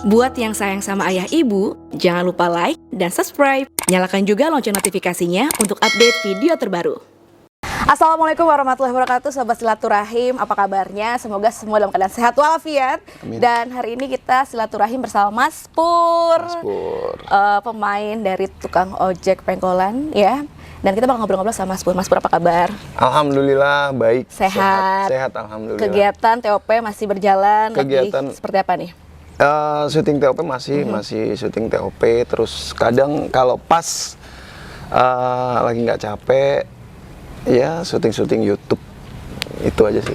Buat yang sayang sama ayah ibu, jangan lupa like dan subscribe. Nyalakan juga lonceng notifikasinya untuk update video terbaru. Assalamualaikum warahmatullahi wabarakatuh, Sobat Silaturahim. Apa kabarnya? Semoga semua dalam keadaan sehat walafiat. Amin. Dan hari ini kita silaturahim bersama Mas Pur, pemain dari tukang ojek pengkolan, ya. Dan kita bakal ngobrol-ngobrol sama Mas Pur. Mas Pur, apa kabar? Alhamdulillah baik. Sehat. Sehat alhamdulillah. Kegiatan TOP masih berjalan. Kegiatan lagi seperti apa nih? Syuting TOP masih syuting TOP. Terus kadang kalau pas lagi nggak capek, ya syuting YouTube. Itu aja sih.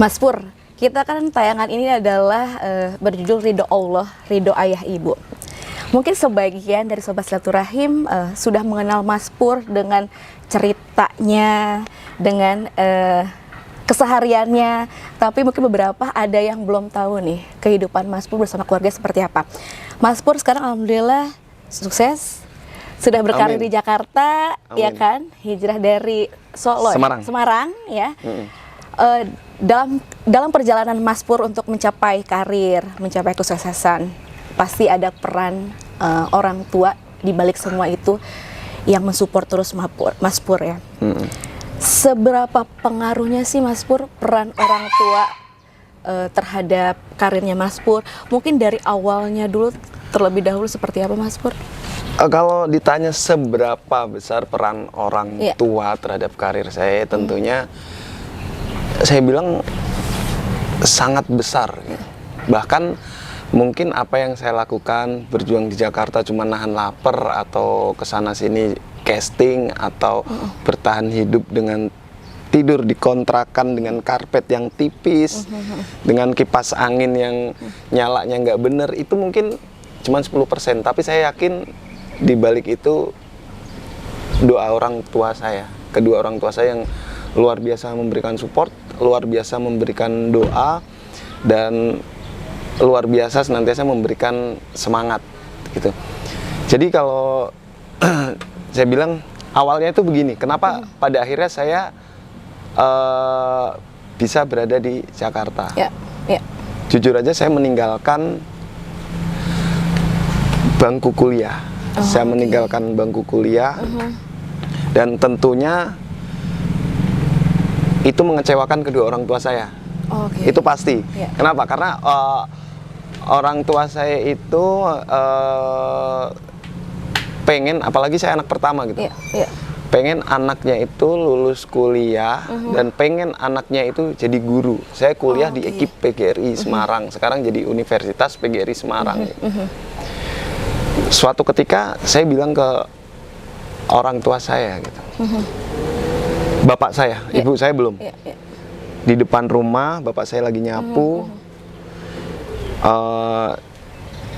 Mas Pur, kita kan tayangan ini adalah berjudul Ridho Allah, Ridho Ayah Ibu. Mungkin sebagian dari Sobat Silaturahim sudah mengenal Mas Pur dengan ceritanya, dengan kesehariannya, tapi mungkin beberapa ada yang belum tahu nih kehidupan Mas Pur bersama keluarga seperti apa. Mas Pur sekarang alhamdulillah sukses, sudah berkarir Amin. di Jakarta. Amin. Ya kan, hijrah dari Solo, Semarang ya. Dalam perjalanan Mas Pur untuk mencapai karir, mencapai kesuksesan, pasti ada peran orang tua di balik semua itu yang mensupport terus Mas Pur ya. Seberapa pengaruhnya sih Mas Pur peran orang tua terhadap karirnya Mas Pur? Mungkin dari awalnya dulu, terlebih dahulu seperti apa Mas Pur? Kalau ditanya seberapa besar peran orang tua terhadap karir saya, tentunya saya bilang sangat besar. Bahkan mungkin apa yang saya lakukan, berjuang di Jakarta cuma nahan lapar atau kesana sini casting, atau bertahan hidup dengan tidur di kontrakan dengan karpet yang tipis, dengan kipas angin yang nyalanya nggak bener, itu mungkin cuma 10%. Tapi saya yakin di balik itu doa orang tua saya, kedua orang tua saya yang luar biasa memberikan support, luar biasa memberikan doa, dan luar biasa senantiasa memberikan semangat gitu. Jadi kalau saya bilang awalnya itu begini, kenapa pada akhirnya saya bisa berada di Jakarta. Jujur aja saya meninggalkan bangku kuliah. Saya meninggalkan bangku kuliah, dan tentunya itu mengecewakan kedua orang tua saya. Itu pasti. Kenapa? Karena orang tua saya itu pengen, apalagi saya anak pertama gitu, pengen anaknya itu lulus kuliah, dan pengen anaknya itu jadi guru. Saya kuliah di ekip PGRI Semarang, sekarang jadi Universitas PGRI Semarang. Suatu ketika saya bilang ke orang tua saya gitu, bapak saya, ibu saya belum, di depan rumah bapak saya lagi nyapu.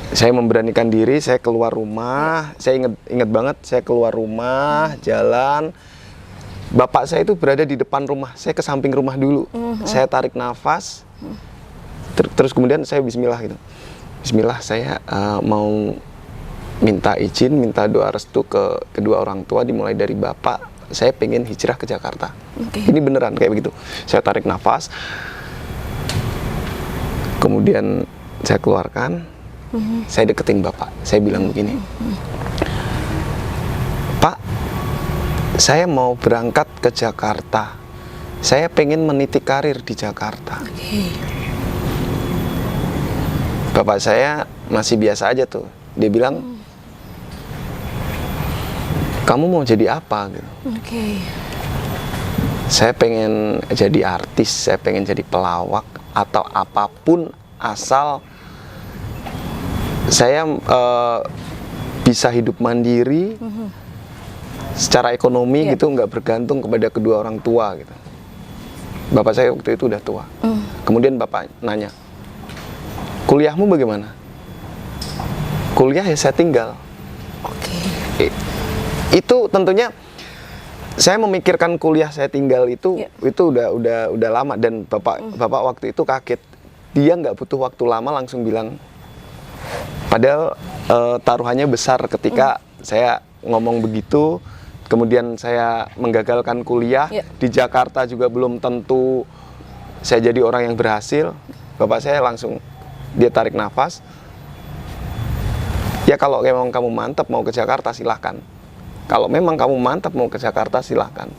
Saya memberanikan diri, saya keluar rumah. Saya ingat banget, saya keluar rumah, jalan. Bapak saya itu berada di depan rumah. Saya ke samping rumah dulu. Saya tarik nafas. Terus kemudian saya bismillah gitu. Bismillah, saya mau minta izin, minta doa restu ke kedua orang tua, dimulai dari bapak. Saya pengen hijrah ke Jakarta. Ini beneran kayak begitu. Saya tarik nafas. Kemudian saya keluarkan. Saya deketin bapak, saya bilang begini, Pak, saya mau berangkat ke Jakarta, saya pengen meniti karir di Jakarta. Bapak saya masih biasa aja tuh, dia bilang, kamu mau jadi apa gitu? Saya pengen jadi artis, saya pengen jadi pelawak, atau apapun asal saya bisa hidup mandiri secara ekonomi gitu, nggak bergantung kepada kedua orang tua gitu. Bapak saya waktu itu udah tua. Kemudian bapak nanya, kuliahmu bagaimana? Kuliah ya saya tinggal. Itu tentunya saya memikirkan kuliah saya tinggal itu udah lama, dan bapak waktu itu kaget. Dia nggak butuh waktu lama langsung bilang. Padahal taruhannya besar ketika saya ngomong begitu, kemudian saya menggagalkan kuliah. Di Jakarta juga belum tentu saya jadi orang yang berhasil. Bapak saya langsung, dia tarik nafas. Ya kalau memang kamu mantap mau ke Jakarta silahkan. Kalau memang kamu mantap mau ke Jakarta silahkan.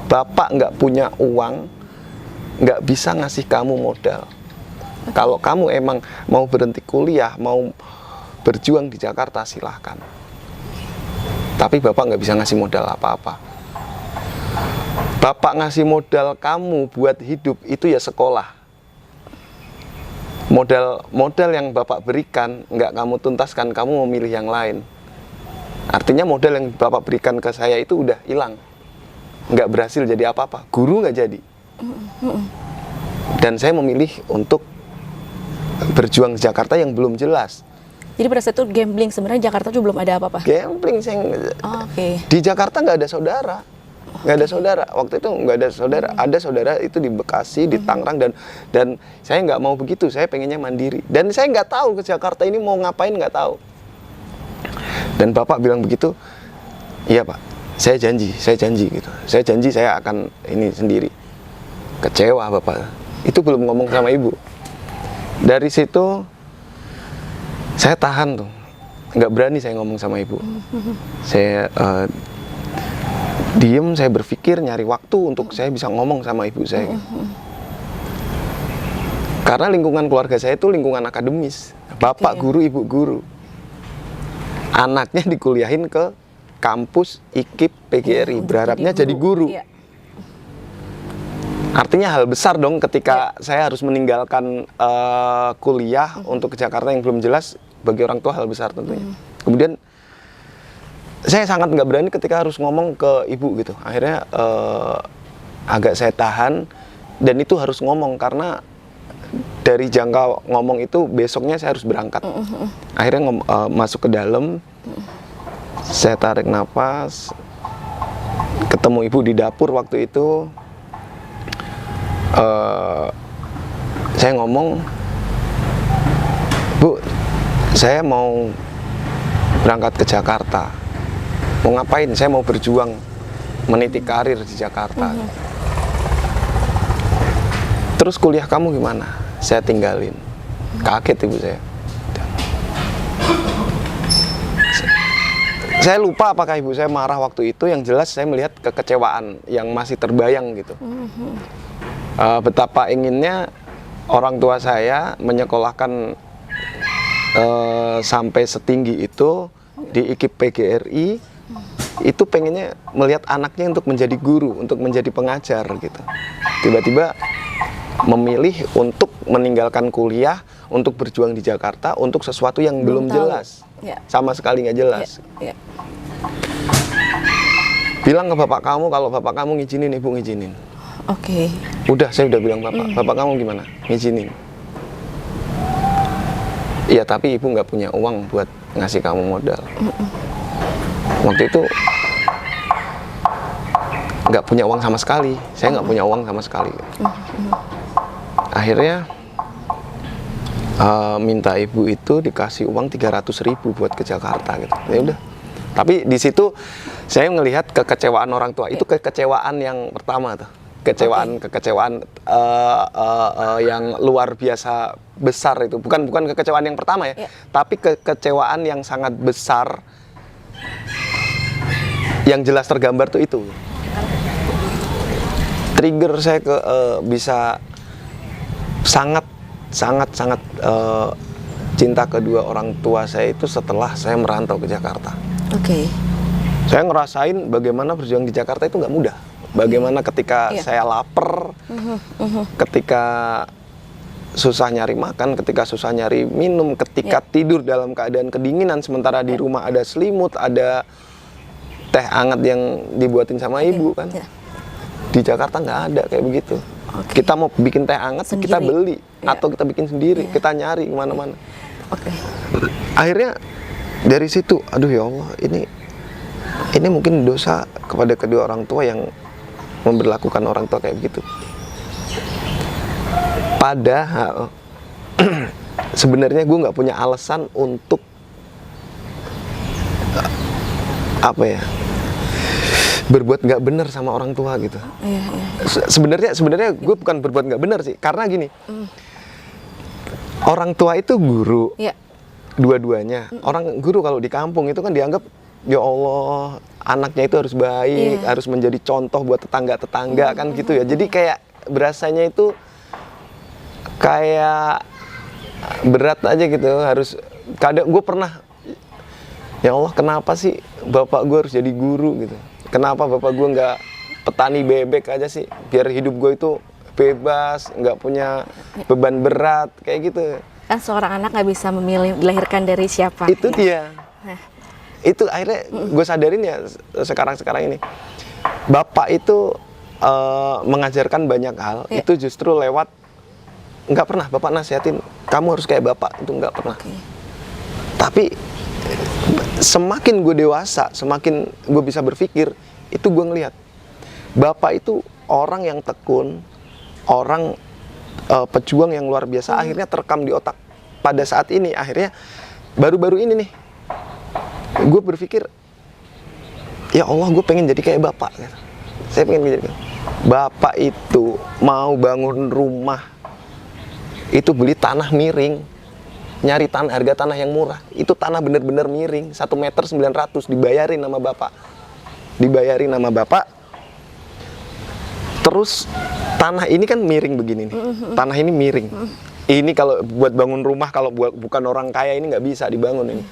Bapak nggak punya uang, nggak bisa ngasih kamu modal. Kalau kamu emang mau berhenti kuliah, mau berjuang di Jakarta silahkan. Tapi Bapak nggak bisa ngasih modal apa-apa. Bapak ngasih modal kamu buat hidup itu ya sekolah. Modal yang Bapak berikan nggak kamu tuntaskan, kamu memilih yang lain. Artinya modal yang Bapak berikan ke saya itu udah hilang, nggak berhasil jadi apa-apa. Guru nggak jadi. Dan saya memilih untuk berjuang di Jakarta yang belum jelas. Jadi pada saat itu gambling, sebenarnya Jakarta juga belum ada apa-apa. Gambling, di Jakarta nggak ada saudara. Nggak ada saudara, waktu itu nggak ada saudara. Ada saudara itu di Bekasi, di Tangerang, dan saya nggak mau begitu, saya pengennya mandiri. Dan saya nggak tahu ke Jakarta ini mau ngapain, nggak tahu. Dan Bapak bilang begitu, iya Pak, saya janji gitu. Saya janji saya akan ini sendiri. Kecewa Bapak, itu belum ngomong sama Ibu. Dari situ, saya tahan tuh, nggak berani saya ngomong sama Ibu. Saya diem, saya berpikir nyari waktu untuk saya bisa ngomong sama ibu saya. Karena lingkungan keluarga saya itu lingkungan akademis. Bapak guru, ibu guru. Anaknya dikuliahin ke kampus IKIP PGRI, berharapnya jadi guru. Artinya hal besar dong ketika saya harus meninggalkan kuliah untuk ke Jakarta yang belum jelas, bagi orang tua hal besar tentunya. Kemudian saya sangat nggak berani ketika harus ngomong ke ibu gitu. Akhirnya agak saya tahan, dan itu harus ngomong karena dari jangka ngomong itu besoknya saya harus berangkat. Akhirnya masuk ke dalam, saya tarik nafas, ketemu ibu di dapur waktu itu. Saya ngomong, Bu, saya mau berangkat ke Jakarta. Mau ngapain? Saya mau berjuang, meniti karir di Jakarta. Terus kuliah kamu gimana? Saya tinggalin. Kaget ibu saya. Saya lupa apakah ibu saya marah waktu itu. Yang jelas saya melihat kekecewaan yang masih terbayang gitu. Betapa inginnya orang tua saya menyekolahkan sampai setinggi itu di IKIP PGRI. Itu pengennya melihat anaknya untuk menjadi guru, untuk menjadi pengajar gitu. Tiba-tiba memilih untuk meninggalkan kuliah, untuk berjuang di Jakarta, untuk sesuatu yang belum jelas. Sama sekali nggak jelas. Bilang ke bapak kamu, kalau bapak kamu ngizinin, ibu ngizinin. Udah, saya udah bilang bapak kamu gimana? Ngizinin. Iya, tapi ibu nggak punya uang buat ngasih kamu modal. Waktu itu nggak punya uang sama sekali, saya nggak punya uang sama sekali. Akhirnya minta ibu itu dikasih uang 300.000 buat ke Jakarta gitu. Ya udah. Tapi di situ saya melihat kekecewaan orang tua. Itu kekecewaan yang pertama tuh, kekecewaan yang luar biasa besar itu. Bukan kekecewaan yang pertama ya, tapi kekecewaan yang sangat besar. Yang jelas tergambar tuh itu. Trigger saya bisa sangat cinta kedua orang tua saya itu setelah saya merantau ke Jakarta. Saya ngerasain bagaimana berjuang di Jakarta itu nggak mudah. Bagaimana ketika saya lapar, ketika susah nyari makan, ketika susah nyari minum, ketika tidur dalam keadaan kedinginan, sementara di rumah ada selimut, ada teh hangat yang dibuatin sama ibu kan. Di Jakarta nggak ada kayak begitu. Kita mau bikin teh hangat sendiri, kita beli atau kita bikin sendiri, kita nyari kemana-mana. Akhirnya dari situ, aduh ya Allah, ini mungkin dosa kepada kedua orang tua yang memberlakukan orang tua kayak begitu. Padahal sebenarnya gue nggak punya alasan untuk berbuat nggak benar sama orang tua gitu. Sebenarnya gue bukan berbuat nggak benar sih, karena gini, orang tua itu guru. Ya. Dua-duanya. Orang guru kalau di kampung itu kan dianggap, ya Allah, anaknya itu harus baik, harus menjadi contoh buat tetangga-tetangga kan gitu ya. Jadi kayak berasanya itu kayak berat aja gitu. Harus, kadang gue pernah, ya Allah kenapa sih bapak gue harus jadi guru gitu. Kenapa bapak gue nggak petani bebek aja sih, biar hidup gue itu bebas, nggak punya beban berat kayak gitu. Kan seorang anak nggak bisa memilih dilahirkan dari siapa. Itu ya. dia. Nah. Itu akhirnya gue sadarin ya sekarang ini. Bapak itu mengajarkan banyak hal. Itu justru lewat, nggak pernah Bapak nasihatin, kamu harus kayak Bapak. Itu nggak pernah. Tapi semakin gue dewasa, semakin gue bisa berpikir, itu gue ngelihat. Bapak itu orang yang tekun, orang pejuang yang luar biasa, akhirnya terekam di otak. Pada saat ini, akhirnya baru-baru ini nih, gue berpikir, ya Allah, gue pengen jadi kayak Bapak. Saya pengen jadi Bapak itu mau bangun rumah, itu beli tanah miring, nyari harga tanah yang murah. Itu tanah bener-bener miring, 1 meter 900, dibayarin sama Bapak. Terus tanah ini kan miring begini nih. Tanah ini miring. Ini kalau buat bangun rumah, kalau bukan orang kaya ini nggak bisa dibangun ini.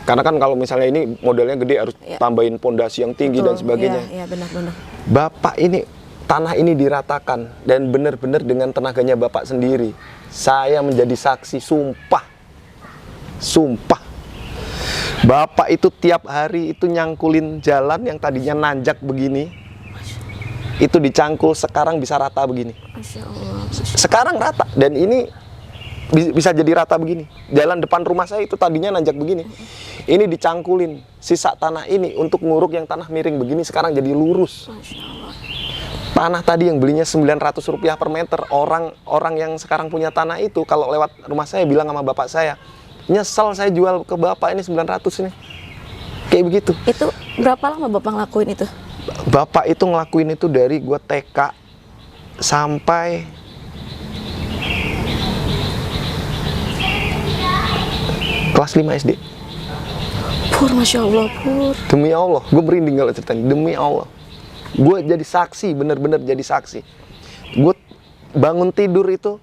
Karena kan kalau misalnya ini modelnya gede, harus tambahin pondasi yang tinggi. Betul, dan sebagainya. Iya, benar-benar. Bapak ini, tanah ini diratakan dan benar-benar dengan tenaganya Bapak sendiri. Saya menjadi saksi, sumpah. Bapak itu tiap hari itu nyangkulin jalan yang tadinya nanjak begini. Itu dicangkul, sekarang bisa rata begini. Masya Allah. Sekarang rata, dan ini bisa jadi rata begini. Jalan depan rumah saya itu tadinya nanjak begini. Ini dicangkulin, sisa tanah ini untuk nguruk yang tanah miring begini, sekarang jadi lurus. Masya Allah. Tanah tadi yang belinya Rp900 per meter, orang yang sekarang punya tanah itu, kalau lewat rumah saya bilang sama bapak saya, nyesel saya jual ke bapak ini 900 ini. Kayak begitu. Itu berapa lama Bapak ngelakuin itu? Bapak itu ngelakuin itu dari gue TK sampai kelas 5 SD. Pur, Masya Allah, Pur. Demi Allah, gue merinding kalau ceritain. Demi Allah, gue jadi saksi, bener-bener jadi saksi. Gue bangun tidur itu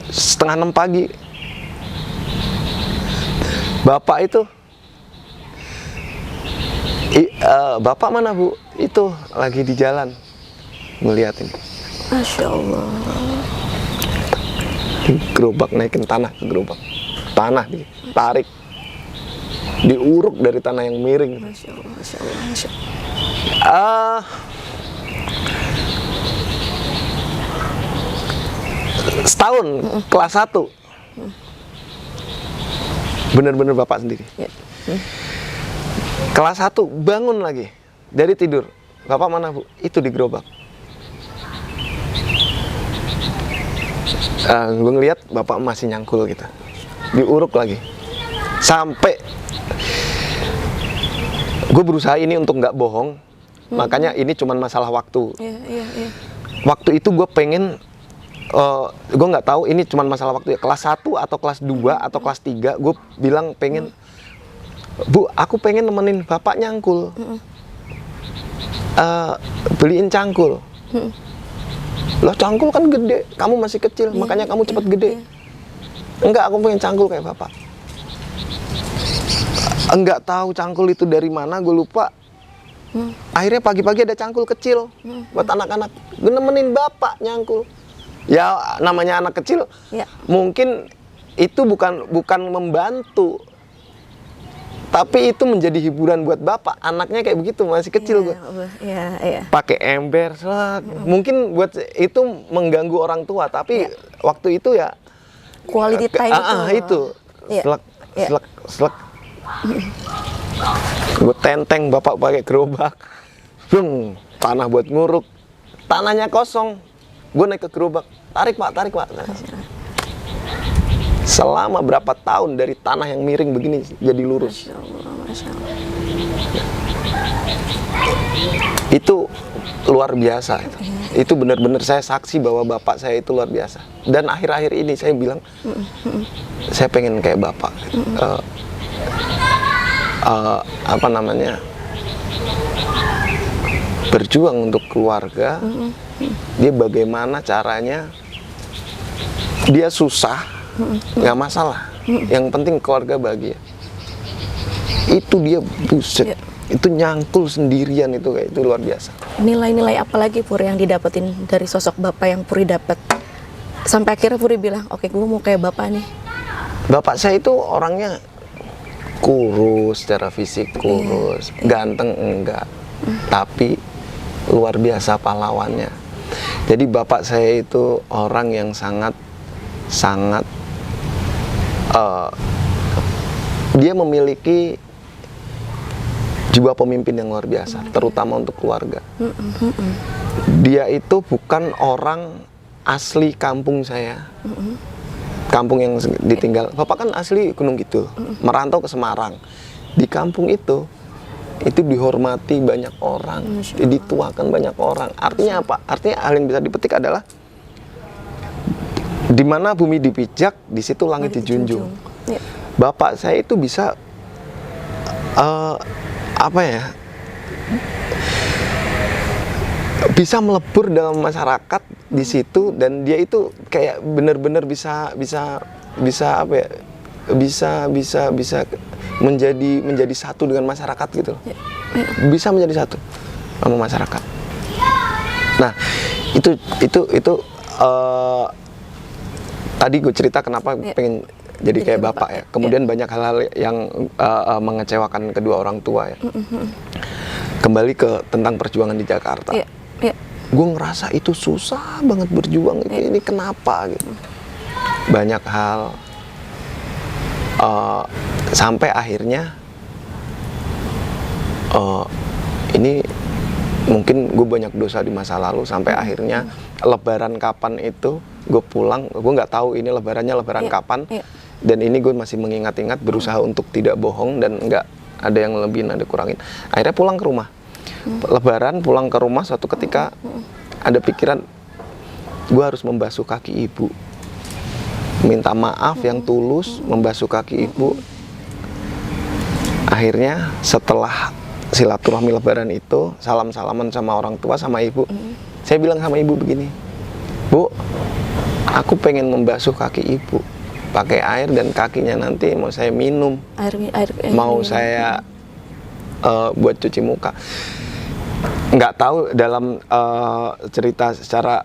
5:30 pagi. Bapak itu, Bapak mana Bu? Itu lagi di jalan, ngeliatin. Masya Allah. Gerobak, naikin tanah ke gerobak. Tanah ditarik, diuruk dari tanah yang miring. Masya Allah, Masya Allah, Masya Allah. Setahun, kelas 1. Bener-bener Bapak sendiri. Kelas 1 bangun lagi dari tidur. Bapak mana Bu? Itu di gerobak. Gue ngeliat Bapak masih nyangkul gitu. Diuruk lagi. Sampai gue berusaha ini untuk nggak bohong. Makanya ini cuman masalah waktu. Iya. Waktu itu gue pengen, gue nggak tahu ini cuman masalah waktu ya. Kelas 1 atau kelas 2 atau kelas 3, gue bilang pengen, Bu, aku pengen nemenin Bapak nyangkul. Beliin cangkul. Loh, cangkul kan gede, kamu masih kecil, makanya kamu cepet gede. Enggak, aku pengen cangkul kayak Bapak. Enggak tahu cangkul itu dari mana, gue lupa. Akhirnya pagi-pagi ada cangkul kecil buat anak-anak. Gue nemenin Bapak nyangkul. Ya namanya anak kecil, mungkin itu bukan membantu, tapi itu menjadi hiburan buat Bapak. Anaknya kayak begitu, masih kecil gue. Pakai ember, mungkin buat itu mengganggu orang tua, tapi waktu itu ya quality time itu. Selek. Gue tenteng Bapak pakai gerobak. Tanah buat nguruk. Tanahnya kosong. Gue naik ke gerobak. Tarik Pak. Selama berapa tahun dari tanah yang miring begini jadi lurus. Masya Allah. Itu luar biasa. Itu benar-benar saya saksi bahwa bapak saya itu luar biasa. Dan akhir-akhir ini saya bilang, saya pengen kayak bapak. Apa namanya? Berjuang untuk keluarga. Dia bagaimana caranya? Dia susah, nggak masalah. Yang penting keluarga bahagia. Itu dia buset. Itu nyangkul sendirian itu kayak itu luar biasa. Nilai-nilai apa lagi Pur yang didapetin dari sosok bapak yang Puri dapat sampai akhirnya Puri bilang oke gue mau kayak bapak nih? Bapak saya itu orangnya kurus secara fisik, kurus, ganteng enggak, tapi luar biasa pahlawannya. Jadi bapak saya itu orang yang sangat dia memiliki jiwa pemimpin yang luar biasa, terutama untuk keluarga. Dia itu bukan orang asli kampung saya, kampung yang ditinggal. Bapak kan asli Gunung Kidul, merantau ke Semarang. Di kampung itu dihormati banyak orang, dituakan banyak orang. Artinya apa? Artinya hal yang bisa dipetik adalah di mana bumi dipijak, di situ langit dijunjung. Bapak saya itu bisa bisa melebur dalam masyarakat di situ, dan dia itu kayak benar-benar bisa menjadi satu dengan masyarakat gitu loh. Bisa menjadi satu sama masyarakat. Nah, itu tadi gue cerita kenapa pengen jadi kayak bapak ya. Kemudian banyak hal-hal yang mengecewakan kedua orang tua ya. Kembali ke tentang perjuangan di Jakarta. Gue ngerasa itu susah banget berjuang. Ini kenapa gitu. Banyak hal. Sampai akhirnya ini mungkin gue banyak dosa di masa lalu. Sampai akhirnya Lebaran kapan itu gue pulang, gue nggak tahu ini lebaran kapan. Dan ini gue masih mengingat-ingat, berusaha untuk tidak bohong dan nggak ada yang lebihin, ada kurangin. Akhirnya pulang ke rumah. Lebaran pulang ke rumah, suatu ketika ada pikiran, gue harus membasuh kaki ibu. Minta maaf yang tulus, membasuh kaki ibu. Akhirnya setelah silaturahmi lebaran itu, salam-salaman sama orang tua, sama ibu. Saya bilang sama ibu begini, Bu, aku pengen membasuh kaki ibu pakai air, dan kakinya nanti mau saya minum, mau saya buat cuci muka. Nggak tahu dalam cerita secara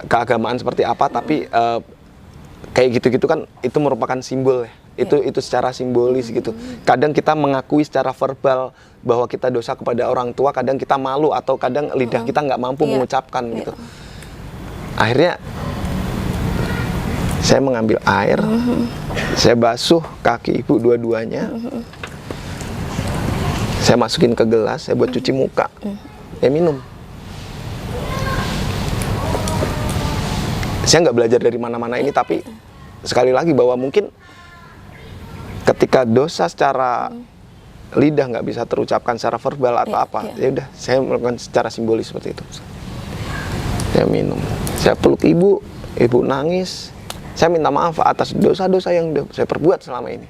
keagamaan seperti apa, tapi kayak gitu-gitu kan itu merupakan simbol ya. Itu secara simbolis gitu. Kadang kita mengakui secara verbal bahwa kita dosa kepada orang tua, kadang kita malu atau kadang lidah kita nggak mampu mengucapkan gitu. Akhirnya saya mengambil air, saya basuh kaki ibu dua-duanya, saya masukin ke gelas, saya buat cuci muka, saya minum. Saya nggak belajar dari mana-mana ini, tapi sekali lagi bahwa mungkin ketika dosa secara lidah nggak bisa terucapkan secara verbal atau apa, ya udah saya melakukan secara simbolis seperti itu. Saya minum, saya peluk ibu, ibu nangis. Saya minta maaf atas dosa-dosa yang saya perbuat selama ini.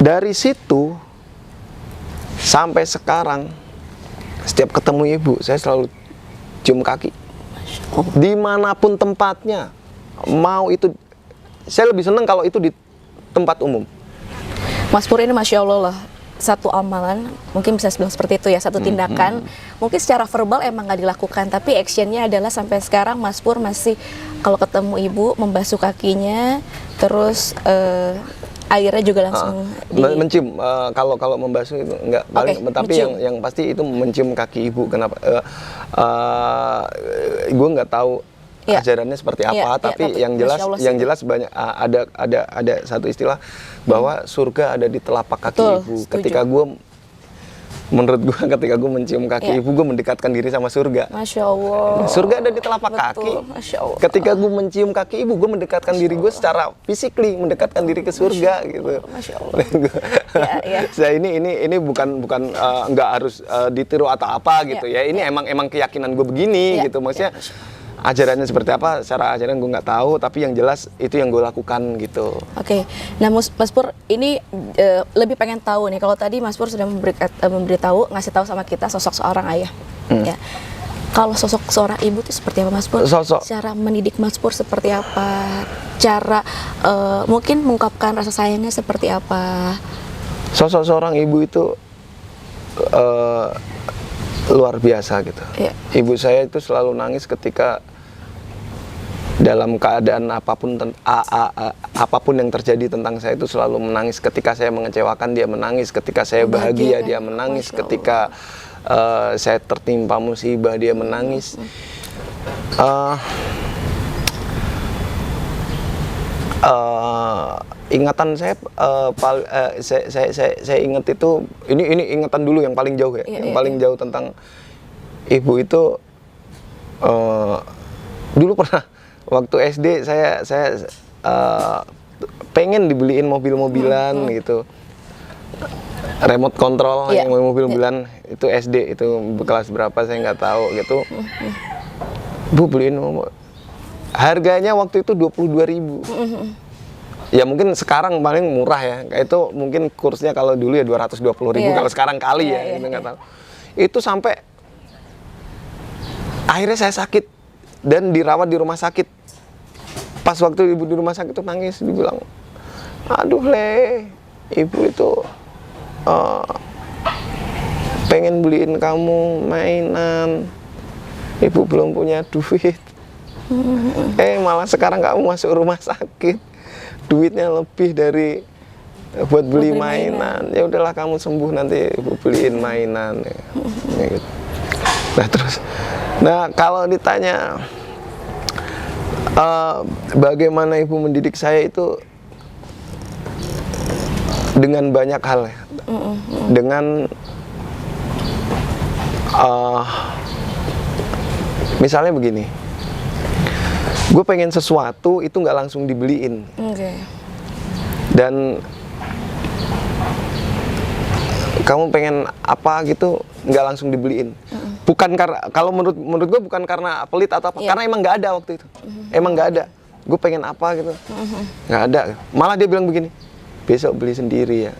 Dari situ sampai sekarang, setiap ketemu ibu, saya selalu cium kaki. Dimanapun tempatnya, mau itu, saya lebih senang kalau itu di tempat umum. Mas Pur ini Masya Allah lah, satu amalan, mungkin bisa bilang seperti itu ya, satu tindakan, mungkin secara verbal emang nggak dilakukan, tapi actionnya adalah sampai sekarang Mas Pur masih kalau ketemu ibu membasuh kakinya, terus airnya juga langsung mencium. Kalau membasuh itu enggak, paling, tapi yang pasti itu mencium kaki ibu. Kenapa? Gue nggak tahu ajarannya seperti apa, tapi yang jelas banyak ada satu istilah bahwa surga ada di telapak kaki ibu. Setuju. Ketika gue menurut gue ketika gue mencium kaki Iya. ibu, gue mendekatkan diri sama surga. Masya Allah. Surga ada di telapak Betul, kaki. Masya Allah. Ketika gue mencium kaki ibu, gue mendekatkan diri gue secara physically, mendekatkan diri ke surga gitu. Masya Allah. Ya. Saya ini bukan nggak harus ditiru atau apa gitu ya. Ini emang keyakinan gue begini Ya, gitu. Maksudnya ya, Masya ajarannya seperti apa, secara ajaran gue nggak tahu, tapi yang jelas itu yang gue lakukan gitu. Oke, nah Mas Pur ini lebih pengen tahu nih, kalau tadi Mas Pur sudah memberitahu, ngasih tahu sama kita sosok seorang ayah, ya. Kalau sosok seorang ibu itu seperti apa Mas Pur? Sosok. Cara mendidik Mas Pur seperti apa? Cara mungkin mengungkapkan rasa sayangnya seperti apa? Sosok seorang ibu itu luar biasa gitu. Iya. Ibu saya itu selalu nangis ketika dalam keadaan apapun yang terjadi tentang saya itu selalu menangis. Ketika saya mengecewakan dia menangis, ketika saya bahagia dia menangis, Masya Allah. ketika saya tertimpa musibah dia menangis. Ingatan saya, saya ingat itu, ini ingatan dulu yang paling jauh ya, yang paling jauh tentang ibu itu. Dulu pernah waktu SD saya pengen dibeliin mobil-mobilan gitu, remote control yang mobil-mobilan itu SD, itu kelas berapa saya nggak tahu gitu. Bu beliin, harganya waktu itu 22.000. Ya mungkin sekarang paling murah ya, itu mungkin kursnya kalau dulu ya 220.000, kalau sekarang kali ya, itu nggak tahu. Itu sampai akhirnya saya sakit dan dirawat di rumah sakit. Pas waktu ibu di rumah sakit itu nangis, dibilang, aduh Le, ibu itu pengen beliin kamu mainan, ibu belum punya duit. Malah sekarang kamu masuk rumah sakit, duitnya lebih dari buat beli mainan. Ya udahlah kamu sembuh nanti ibu beliin mainan. Ya, gitu. Nah terus, kalau ditanya bagaimana ibu mendidik saya itu dengan banyak hal ya, dengan misalnya begini, gue pengen sesuatu itu nggak langsung dibeliin, dan kamu pengen apa gitu nggak langsung dibeliin. Bukan karena, kalau menurut gue bukan karena pelit atau apa, karena emang nggak ada waktu itu, emang nggak ada. Gue pengen apa gitu, nggak ada. Malah dia bilang begini, besok beli sendiri ya,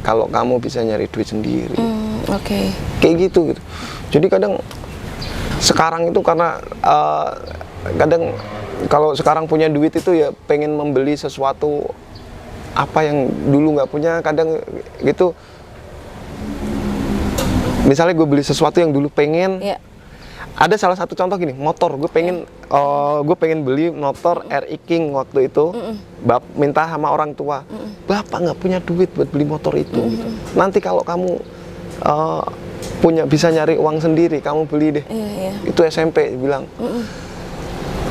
kalau kamu bisa nyari duit sendiri. Kayak gitu. Jadi kadang sekarang itu karena kadang kalau sekarang punya duit itu ya pengen membeli sesuatu apa yang dulu nggak punya, kadang gitu. Misalnya gue beli sesuatu yang dulu pengen, ada salah satu contoh gini, motor, gue pengen beli motor RI King waktu itu, minta sama orang tua, bapak nggak punya duit buat beli motor itu, gitu. Nanti kalau kamu bisa nyari uang sendiri, kamu beli deh. Itu SMP bilang.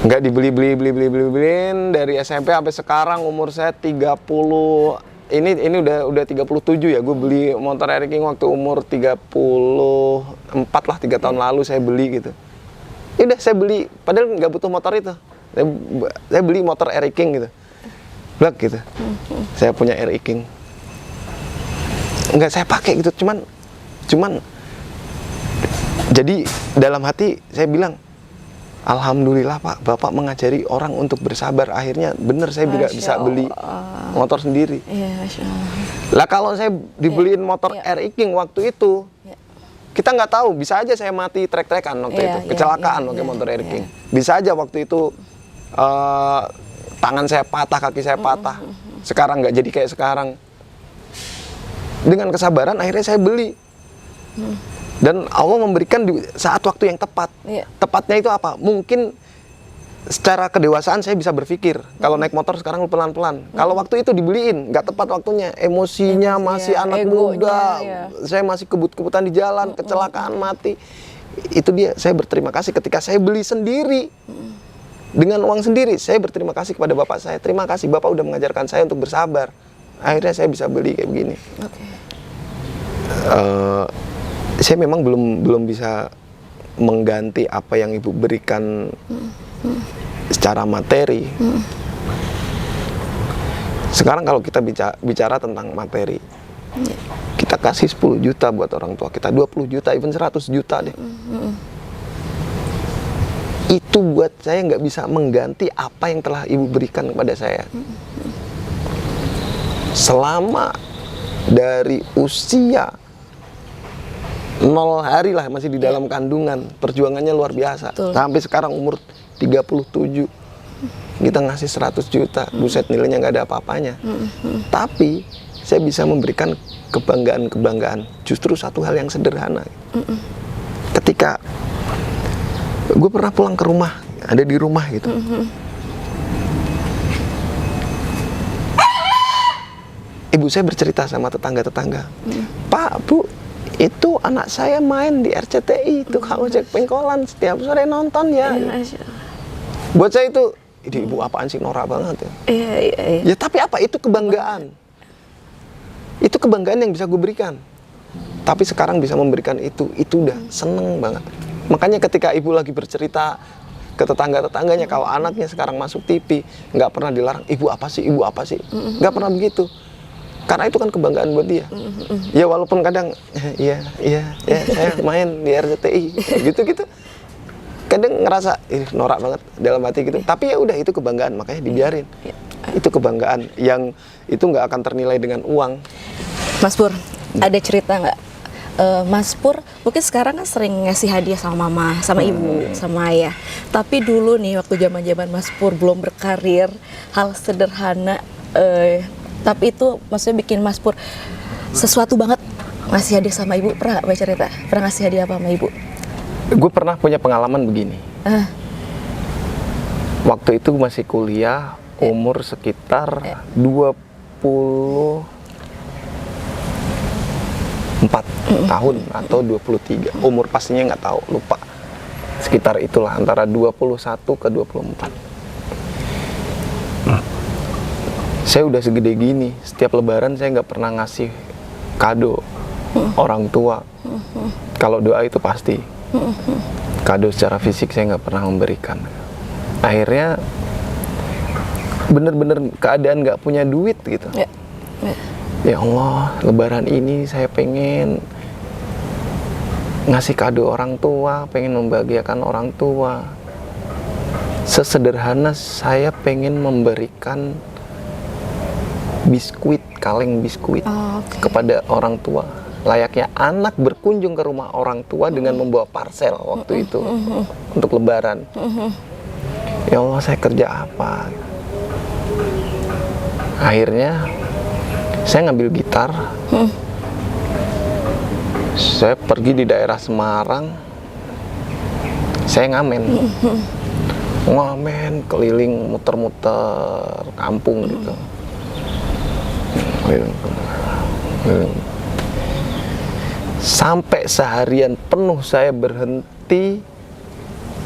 Nggak dibeliin dari SMP sampai sekarang umur saya 30. Ini udah 37 ya, gue beli motor RI King waktu umur 34 lah, 3 tahun lalu saya beli gitu. Ya udah saya beli, padahal nggak butuh motor itu. Saya beli motor RI King gitu. Blak gitu. Saya punya RI King. Nggak saya pakai gitu, cuman jadi dalam hati saya bilang, alhamdulillah Pak, Bapak mengajari orang untuk bersabar. Akhirnya bener saya bisa beli motor sendiri. Lah kalau saya dibeliin motor RI King waktu itu, kita nggak tahu, bisa aja saya mati trek-trekan waktu itu, kecelakaan pakai motor RI King. Bisa aja waktu itu tangan saya patah, kaki saya patah. Sekarang nggak jadi kayak sekarang. Dengan kesabaran akhirnya saya beli. Dan Allah memberikan di saat waktu yang tepat. Tepatnya itu apa? Mungkin secara kedewasaan saya bisa berpikir, kalau naik motor sekarang pelan-pelan. Kalau waktu itu dibeliin, nggak tepat waktunya. Emosinya masih anak muda, saya masih kebut-kebutan di jalan, kecelakaan, mati. Itu dia, saya berterima kasih ketika saya beli sendiri. Dengan uang sendiri, saya berterima kasih kepada bapak saya. Terima kasih, Bapak udah mengajarkan saya untuk bersabar. Akhirnya saya bisa beli kayak begini. saya memang belum bisa mengganti apa yang ibu berikan secara materi. Sekarang kalau kita bicara tentang materi, kita kasih 10 juta buat orang tua kita, 20 juta, even 100 juta deh. Itu buat saya nggak bisa mengganti apa yang telah ibu berikan kepada saya. Selama dari usia 0 hari lah masih di dalam kandungan, perjuangannya luar biasa. Betul. Sampai sekarang umur 37, kita ngasih 100 juta, buset, nilainya nggak ada apa-apanya. Tapi saya bisa memberikan kebanggaan-kebanggaan, justru satu hal yang sederhana. Ketika gue pernah pulang ke rumah, ada di rumah gitu, ibu saya bercerita sama tetangga-tetangga, Pak, Bu, itu anak saya main di RCTI, itu Kang Ojek Pengkolan, setiap sore nonton ya. Buat saya itu, ini ibu apaan sih, norak banget ya. Iya. Ya tapi apa, itu kebanggaan. Itu kebanggaan yang bisa gue berikan. Tapi sekarang bisa memberikan itu udah seneng banget. Makanya ketika ibu lagi bercerita ke tetangga-tetangganya, kalau anaknya sekarang masuk TV, nggak pernah dilarang, ibu apa sih, nggak pernah begitu. Karena itu kan kebanggaan buat dia. Ya walaupun kadang, iya, saya main di RCTI, gitu-gitu. Kadang ngerasa, norak banget dalam hati gitu. Tapi ya udah, itu kebanggaan, makanya dibiarin. Itu kebanggaan yang itu nggak akan ternilai dengan uang. Mas Pur, ada cerita nggak? Mas Pur mungkin sekarang kan sering ngasih hadiah sama mama, sama ibu, sama ayah. Tapi dulu nih waktu zaman Mas Pur belum berkarir, hal sederhana, tapi itu maksudnya bikin Mas Pur sesuatu banget, ngasih hadiah sama ibu. Pernah nggak cerita? Pernah ngasih hadiah apa sama ibu? Gue pernah punya pengalaman begini. Waktu itu masih kuliah, umur sekitar 24 tahun atau 23. Umur pastinya nggak tahu, lupa. Sekitar itulah, antara 21 ke 24. Saya udah segede gini, setiap lebaran saya nggak pernah ngasih kado orang tua. Kalau doa itu pasti. Kado secara fisik saya nggak pernah memberikan. Akhirnya bener-bener keadaan nggak punya duit gitu. Ya Allah, lebaran ini saya pengen ngasih kado orang tua, pengen membahagiakan orang tua. Sesederhana saya pengen memberikan biskuit, kaleng biskuit kepada orang tua. Layaknya anak berkunjung ke rumah orang tua dengan membawa parcel waktu itu untuk lebaran. Ya Allah, saya kerja apa? Akhirnya saya ngambil gitar. Saya pergi di daerah Semarang. Saya ngamen. Ngamen keliling, muter-muter kampung gitu. Sampai seharian penuh saya berhenti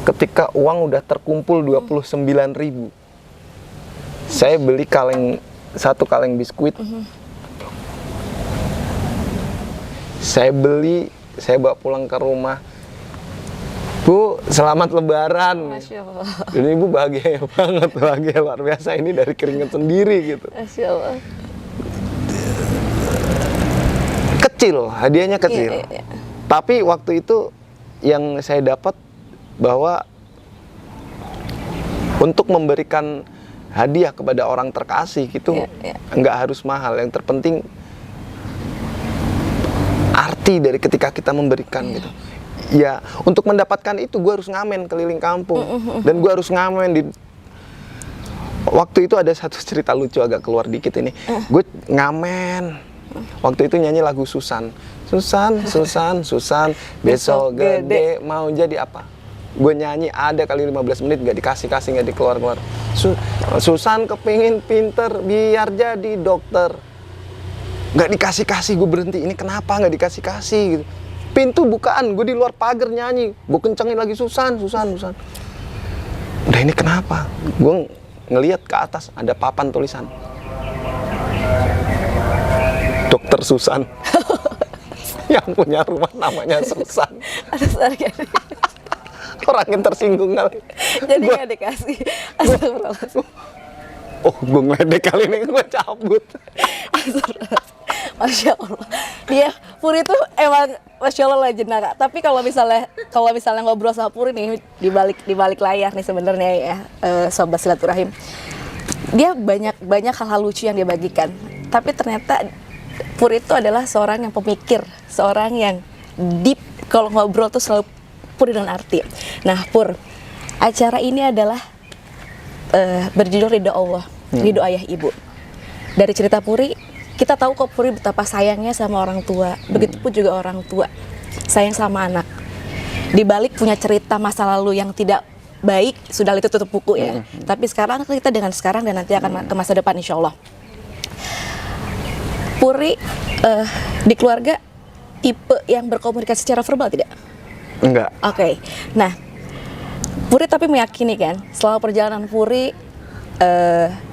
ketika uang udah terkumpul 29.000. Saya beli satu kaleng biskuit. Saya bawa pulang ke rumah. Bu, selamat lebaran. Masya Allah. Dan ibu bahagia banget, bahagia luar biasa. Ini dari keringat sendiri gitu. Masya Allah. Kecil, hadiahnya kecil. Iya. Tapi waktu itu yang saya dapat bahwa untuk memberikan hadiah kepada orang terkasih gitu nggak harus mahal. Yang terpenting arti dari ketika kita memberikan gitu. Ya, untuk mendapatkan itu gue harus ngamen keliling kampung dan gue harus ngamen di. Waktu itu ada satu cerita lucu, agak keluar dikit ini. Gue ngamen. Waktu itu nyanyi lagu Susan, besok gede mau jadi apa? Gue nyanyi ada kali 15 menit gak dikasih, gak dikeluar. Susan kepingin pinter biar jadi dokter. Gak dikasih, gue berhenti. Ini kenapa gak dikasih gitu? Pintu bukaan, gue di luar pagar nyanyi. Gue kencengin lagi Susan. Udah, ini kenapa? Gue ngelihat ke atas ada papan tulisan Dokter Susan. yang punya rumah namanya Susan. Atas harga. Orang yang tersinggung kali. Jadi nggak dikasih. Astagfirullahaladzim. Oh, gue ngeledek kali ini, gue cabut. Masya Allah. Dia Puri tuh emang Masya Allah legenda Kak. Tapi kalau misalnya ngobrol sama Puri nih di balik layar nih sebenarnya ya, sobat silaturahim. Dia banyak hal-hal lucu yang dia bagikan. Tapi ternyata Puri itu adalah seorang yang pemikir, seorang yang deep. Kalau ngobrol tuh selalu Puri dengan arti. Nah, Pur, acara ini adalah berjudul Ridho Allah, ridho ayah ibu. Dari cerita Puri, kita tahu kok Puri betapa sayangnya sama orang tua. Begitupun juga orang tua sayang sama anak. Di balik punya cerita masa lalu yang tidak baik, sudah itu tutup buku ya. Tapi sekarang kita dengan sekarang dan nanti akan ke masa depan insya Allah. Puri di keluarga tipe yang berkomunikasi secara verbal tidak? Enggak. Oke. Nah, Puri tapi meyakini kan, selama perjalanan Puri,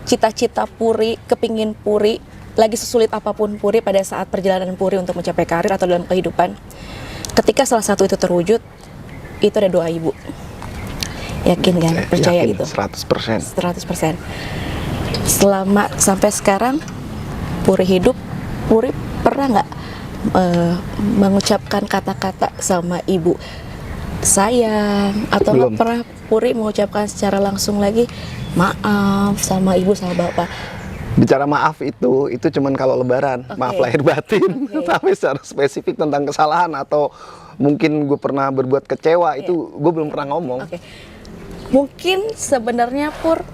cita-cita Puri, kepingin Puri, lagi sesulit apapun Puri pada saat perjalanan Puri untuk mencapai karir atau dalam kehidupan, ketika salah satu itu terwujud, itu ada doa ibu. Yakin kan? Percaya yakin, itu? 100%. 100%. Selama sampai sekarang Puri hidup, Puri pernah nggak mengucapkan kata-kata sama ibu sayang, atau nggak pernah Puri mengucapkan secara langsung lagi maaf sama ibu sama bapak? Bicara maaf itu cuman kalau lebaran, maaf lahir batin. Tapi secara spesifik tentang kesalahan atau mungkin gue pernah berbuat kecewa, itu gue belum pernah ngomong. Mungkin sebenarnya Pur,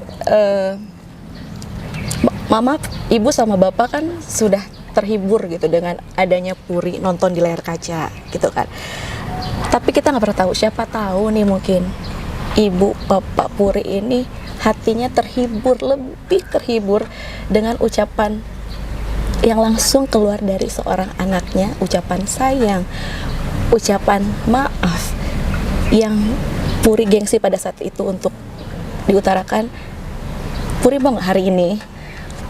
mama, ibu sama bapak kan sudah terhibur gitu dengan adanya Puri nonton di layar kaca gitu kan. Tapi kita nggak pernah tahu, siapa tahu nih mungkin ibu bapak Puri ini hatinya terhibur, lebih terhibur dengan ucapan yang langsung keluar dari seorang anaknya, ucapan sayang, ucapan maaf yang Puri gengsi pada saat itu untuk diutarakan. Puri mau nggak hari ini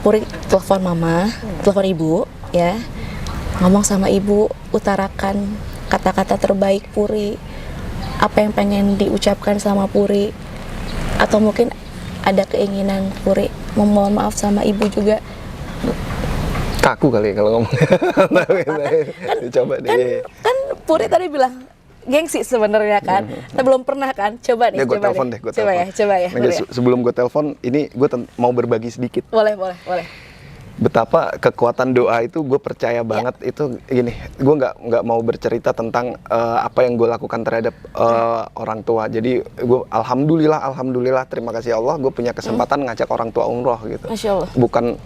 Puri telepon mama, telepon ibu ya, ngomong sama ibu, utarakan kata-kata terbaik Puri, apa yang pengen diucapkan sama Puri, atau mungkin ada keinginan Puri memohon maaf sama ibu juga. Kaku kali kalau ngomong. Coba deh. Kan Puri tadi bilang gengsi sebenarnya kan, tapi belum pernah kan. Coba nih, Ya, gue coba telepon deh. deh, gue Coba ya, coba ya. Nah, sebelum gue telepon, ini gue mau berbagi sedikit. Boleh. Betapa kekuatan doa itu gue percaya banget. Itu gini, gue nggak mau bercerita tentang apa yang gue lakukan terhadap orang tua. Jadi gue alhamdulillah terima kasih Allah, gue punya kesempatan ngajak orang tua umroh gitu. Masya Allah.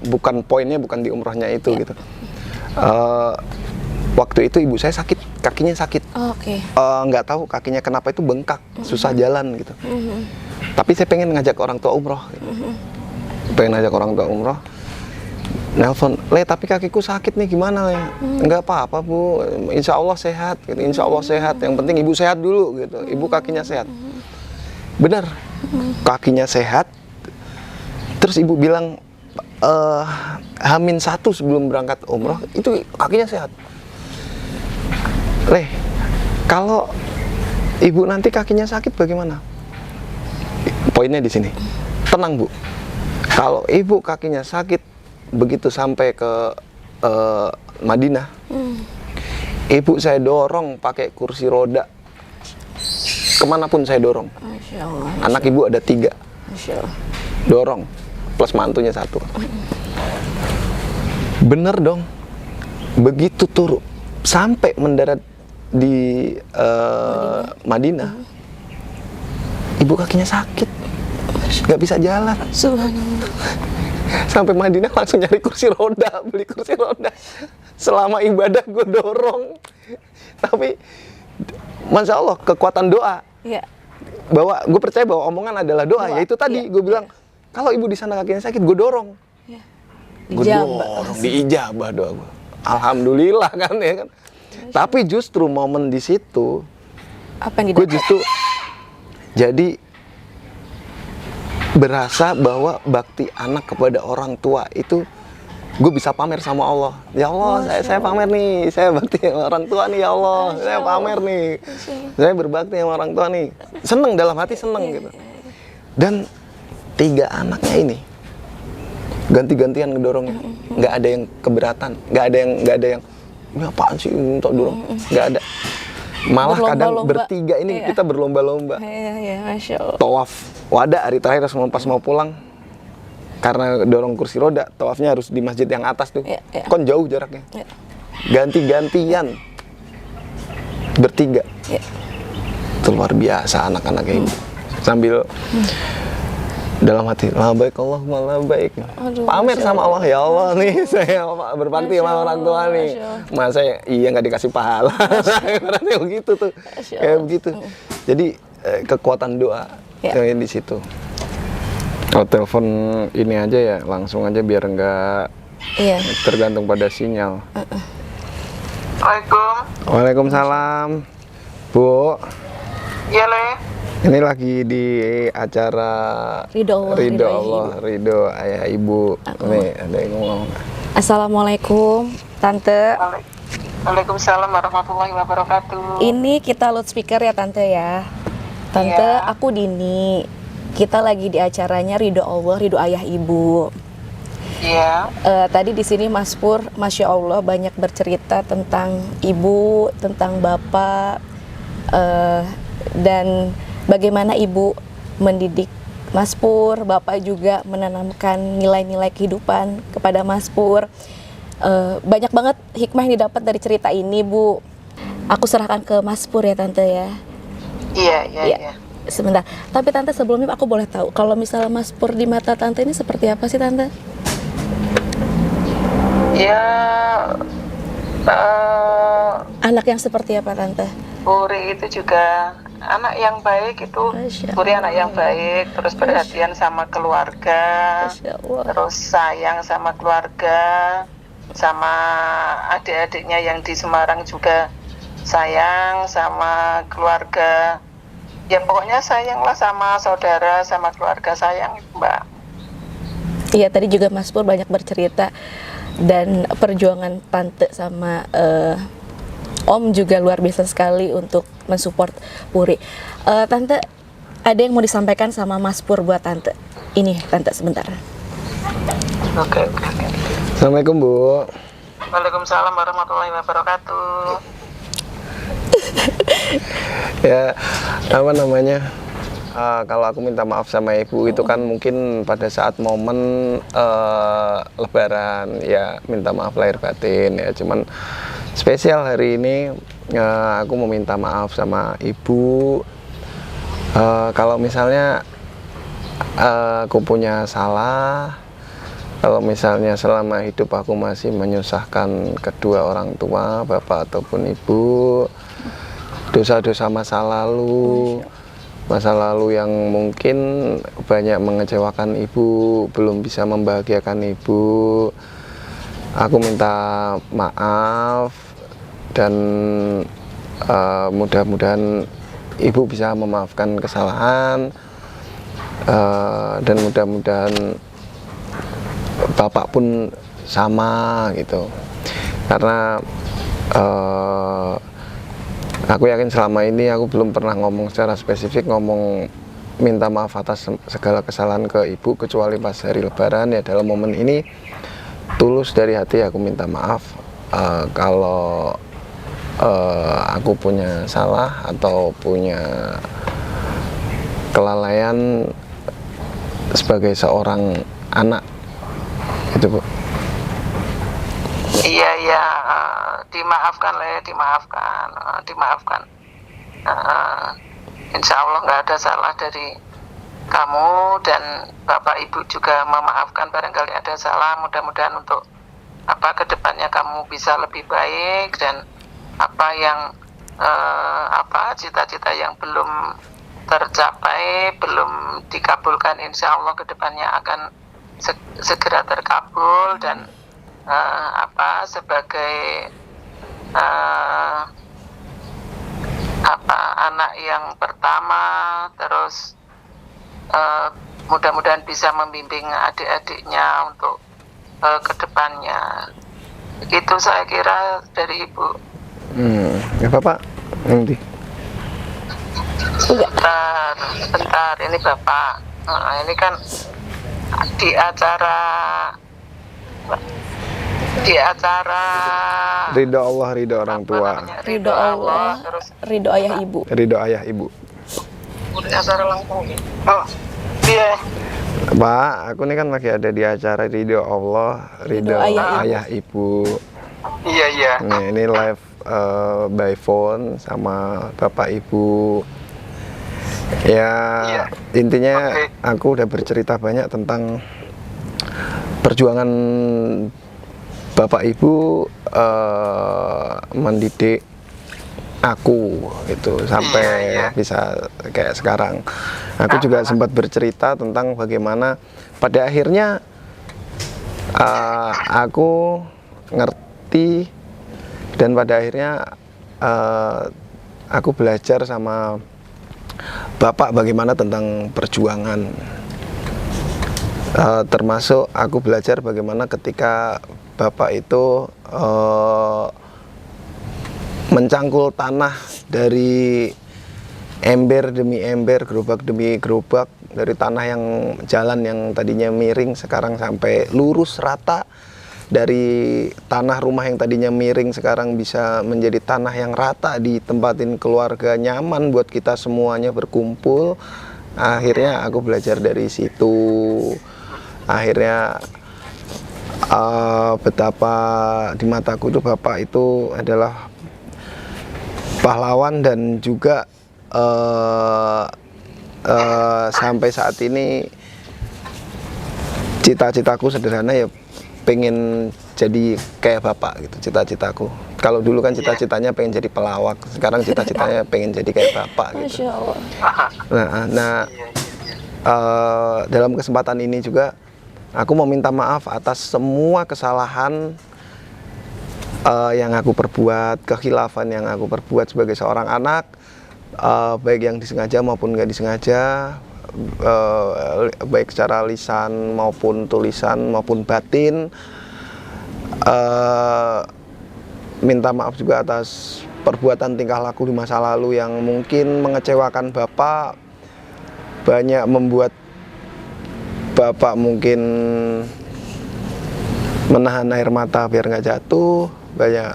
Bukan poinnya bukan di umrohnya itu gitu. Waktu itu ibu saya sakit, kakinya sakit. Nggak tahu kakinya kenapa itu bengkak, susah jalan gitu. Tapi saya pengen ngajak orang tua umroh gitu. Pengen ngajak orang tua umroh, nelpon, tapi kakiku sakit nih, gimana ya? Enggak apa-apa Bu, insya Allah sehat gitu. Insya Allah sehat, yang penting ibu sehat dulu gitu. Ibu kakinya sehat. Benar, kakinya sehat. Terus ibu bilang H-1 sebelum berangkat umroh itu kakinya sehat. Kalau ibu nanti kakinya sakit bagaimana? Poinnya di sini. Tenang Bu. Kalau ibu kakinya sakit, begitu sampai ke Madinah, ibu saya dorong pakai kursi roda kemanapun saya dorong. Masya Allah. Anak ibu ada 3, Masya Allah. dorong plus mantunya 1. Bener dong. Begitu turun sampai mendarat di Madinah, ibu kakinya sakit, nggak bisa jalan. Subhanallah. Sampai Madinah langsung nyari kursi roda, beli kursi roda. Selama ibadah gue dorong. Tapi Masya Allah, kekuatan doa. Iya. Bahwa gue percaya bahwa omongan adalah doa. Yaitu tadi gue bilang, kalau ibu di sana kakinya sakit, gue dorong. Gue dorong, diijabah doa gue. Alhamdulillah kan ya kan. Tapi justru momen di situ, gue justru jadi berasa bahwa bakti anak kepada orang tua itu gue bisa pamer sama Allah. Ya Allah, saya pamer nih, saya bakti sama orang tua nih ya Allah, saya pamer nih, saya berbakti sama orang tua nih. Seneng, dalam hati seneng gitu. Dan 3 anaknya ini ganti-gantian ngedorongnya, nggak ada yang keberatan, nggak ada yang ini apaan sih minta dorong, nggak ada. Malah kadang bertiga ini kita berlomba-lomba. Masya Allah. Tawaf wada hari terakhir pas mau pulang, karena dorong kursi roda, tawafnya harus di masjid yang atas tuh, kan jauh jaraknya. Ganti-gantian bertiga. Itu luar biasa anak-anak ini. Sambil dalam hati, labaik Allahumma labaik. Pamer sama Allah, ya Allah nih, saya berbakti sama orang tua nih. Masa iya nggak dikasih pahala. Berarti begitu tuh. Kayak begitu. Jadi kekuatan doa yang di situ. Kalau telepon ini aja ya, langsung aja biar nggak tergantung pada sinyal. Assalamualaikum. Waalaikumsalam. Bu. Iya, Le. Ini lagi di acara Ridho Ayah Ibu. Nih ada yang ngomong. Assalamualaikum, Tante. Waalaikumsalam warahmatullahi wabarakatuh. Ini kita loudspeaker ya, Tante ya. Tante, aku Dini. Kita lagi di acaranya Ridho Allah, Ridho Ayah Ibu. Iya. Tadi di sini Mas Pur, Masya Allah banyak bercerita tentang ibu, tentang bapak, dan bagaimana ibu mendidik Mas Pur, bapak juga menanamkan nilai-nilai kehidupan kepada Mas Pur. Banyak banget hikmah yang didapat dari cerita ini, Bu. Aku serahkan ke Mas Pur ya, Tante ya. Iya. Sebentar, tapi Tante sebelumnya aku boleh tahu kalau misalnya Mas Pur di mata Tante ini seperti apa sih, Tante? Ya, anak yang seperti apa, Tante? Puri itu juga anak yang baik itu. Puri anak yang baik, terus perhatian sama keluarga, terus sayang sama keluarga, sama adik-adiknya yang di Semarang juga sayang sama keluarga. Ya pokoknya sayanglah sama saudara, sama keluarga, sayang, Mbak. Iya, tadi juga Mas Pur banyak bercerita dan perjuangan Tante sama Om juga luar biasa sekali untuk mensupport Puri. Tante, ada yang mau disampaikan sama Mas Pur buat Tante? Ini, Tante, sebentar. Oke. Assalamualaikum, Bu. Waalaikumsalam warahmatullahi wabarakatuh. Ya, apa namanya? Kalau aku minta maaf sama ibu itu kan mungkin pada saat momen Lebaran, ya minta maaf lahir batin ya. Cuman spesial hari ini aku mau minta maaf sama ibu. Kalau misalnya aku punya salah, kalau misalnya selama hidup aku masih menyusahkan kedua orang tua, bapak ataupun ibu, dosa-dosa masa lalu yang mungkin banyak mengecewakan ibu, belum bisa membahagiakan ibu, aku minta maaf dan mudah-mudahan ibu bisa memaafkan kesalahan, dan mudah-mudahan bapak pun sama gitu, karena aku yakin selama ini aku belum pernah ngomong secara spesifik minta maaf atas segala kesalahan ke ibu, kecuali pas hari Lebaran ya. Dalam momen ini tulus dari hati aku minta maaf kalau aku punya salah atau punya kelalaian sebagai seorang anak, itu, Bu. Iya, dimaafkan lah ya, dimaafkan. Insya Allah nggak ada salah dari kamu, dan bapak ibu juga memaafkan barangkali ada salah. Mudah-mudahan untuk kedepannya kamu bisa lebih baik, dan cita-cita yang belum tercapai, belum dikabulkan, insya Allah kedepannya akan segera terkabul. Dan sebagai anak yang pertama, terus mudah-mudahan bisa membimbing adik-adiknya untuk ke depannya. Itu saya kira dari Ibu. Ya Bapak, nanti. Bentar, ini Bapak. Ini kan di acara Ridho Allah, ridho orang tua. Ridho Allah, terus ridho ayah ibu. Ridho ayah ibu. acara langsung. Oh, iya. Pak, aku ini kan lagi ada di acara Ridho Allah, Ridho ayah ibu. Iya. Nih, ini live by phone sama bapak ibu. Ya, intinya aku udah bercerita banyak tentang perjuangan bapak ibu mendidik aku gitu sampai bisa kayak sekarang. Aku juga sempat bercerita tentang bagaimana pada akhirnya aku ngerti dan pada akhirnya aku belajar sama bapak bagaimana tentang perjuangan. Termasuk aku belajar bagaimana ketika bapak itu mencangkul tanah dari ember demi ember, gerobak demi gerobak, dari tanah yang jalan yang tadinya miring sekarang sampai lurus rata, dari tanah rumah yang tadinya miring sekarang bisa menjadi tanah yang rata, ditempatin keluarga, nyaman buat kita semuanya berkumpul. Akhirnya aku belajar dari situ. Akhirnya betapa di mataku tuh bapak itu adalah pahlawan dan juga sampai saat ini cita-citaku sederhana ya, pengen jadi kayak bapak gitu, cita-citaku. Kalau dulu kan cita-citanya pengen jadi pelawak, sekarang cita-citanya pengen jadi kayak bapak gitu. Masya Allah. Dalam kesempatan ini juga aku mau minta maaf atas semua kesalahan yang aku perbuat, kekhilafan yang aku perbuat sebagai seorang anak, baik yang disengaja maupun nggak disengaja, baik secara lisan maupun tulisan maupun batin. Minta maaf juga atas perbuatan tingkah laku di masa lalu yang mungkin mengecewakan bapak, banyak membuat bapak mungkin menahan air mata biar nggak jatuh, banyak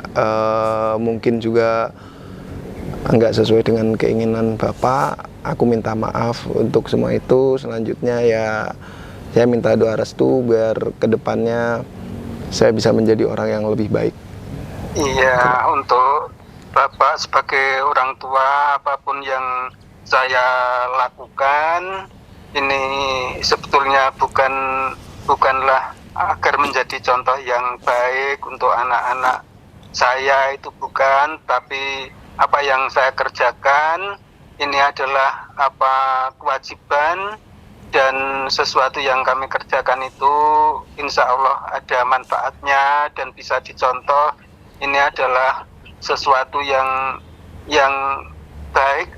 mungkin juga nggak sesuai dengan keinginan bapak. Aku minta maaf untuk semua itu. Selanjutnya ya saya minta doa restu biar kedepannya saya bisa menjadi orang yang lebih baik. Iya, untuk bapak sebagai orang tua, apapun yang saya lakukan ini sebetulnya bukanlah agar menjadi contoh yang baik untuk anak-anak saya, itu bukan, tapi apa yang saya kerjakan ini adalah kewajiban, dan sesuatu yang kami kerjakan itu insya Allah ada manfaatnya dan bisa dicontoh. Ini adalah sesuatu yang baik